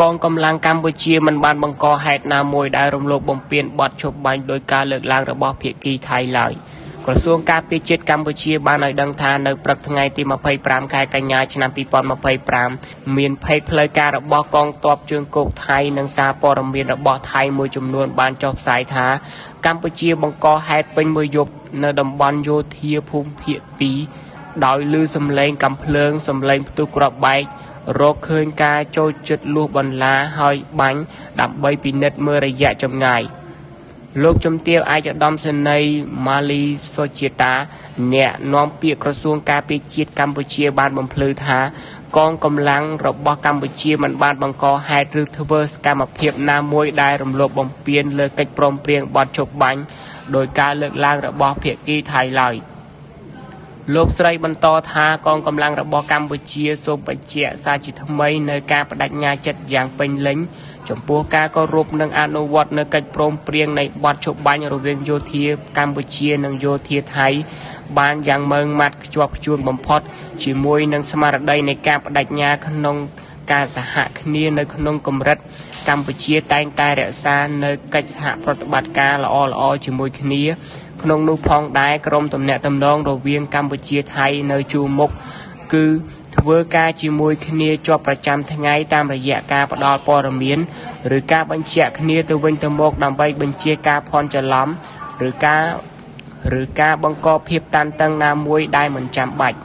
กองกำลังกัมพูชีมันបានបង្កហេតុណាមួយដែលរំលោភបំពានបទឈប់បាញ់ដោយការលើកឡើងរបស់ភាគីថៃឡើយក្រសួងការពារជាតិកម្ពុជាបានឲ្យដឹងថានៅព្រឹកថ្ងៃទី25ខែកញ្ញាឆ្នាំ2025មានភ័យផ្លូវការរបស់កងទ័ពជើងគោកថៃនិងសារព័ត៌មានរបស់ថៃមួយចំនួនបានចុះផ្សាយថាកម្ពុជាបង្កហេតុពេញមួយយប់នៅតំបន់យោធាភូមិភាគ2ដោយឮសំឡេងកាំភ្លើងសំឡេងផ្ទុះគ្រាប់បែករកឃើញការចូលចិត្តលួសបន្លាហើយបាញ់ដើម្បីពិនិត្យមើលរយៈចម្ងាយលោកជំទាវឯកឧត្តមសេនីយ៍ម៉ាលីសុជាតាអ្នកនាំពាក្យក្រសួងការពារជាតិកម្ពុជាបានបំភ្លឺថាកងកម្លាំងរបស់កម្ពុជាមិនបានបង្កហេតុឬធ្វើសកម្មភាពណាមួយដែលរំលោភបំពានលើកិច្ចព្រមព្រៀងបទឈប់បាញ់ដោយការលើកឡើងរបស់ភាគីថៃឡើយលោកស្រីបន្តថាកងកម្លាំងរបស់កម្ពុជាសូមបញ្ជាក់សារជាថ្មីនៅការបដិញ្ញាចិត្តយ៉ាងពេញលេញចំពោះការគោរពនិងអនុវត្តនៅកិច្ចព្រមព្រៀងនៃបទឈប់បាញ់រវាងយោធាកម្ពុជានិងយោធាថៃបានយ៉ាងម៉ឺងម៉ាត់ខ្ជាប់ខ្ជួនបំផុតជាមួយនឹងស្មារតីនៃការបដិញ្ញាក្នុងការសហគ្នានៅក្នុងកម្រិតកម្ពុជាតែងតែរក្សានៅកិច្ចសហប្រតិបត្តិការល្អៗជាមួយគ្នាក្នុងនោះផងដែរក្រុមទំនាក់ទំនងរវាងកម្ពុជាថៃនៅជួរមុខគឺធ្វើការជាមួយគ្នាជាប់ប្រចាំថ្ងៃតាមរយៈការផ្ដល់ព័ត៌មានឬការបញ្ជាក់គ្នាទៅវិញទៅមកដើម្បីបញ្ជាការភ័ន្តច្រឡំឬការបង្កភាពតានតឹងណាមួយដែលមិនចាំបាច់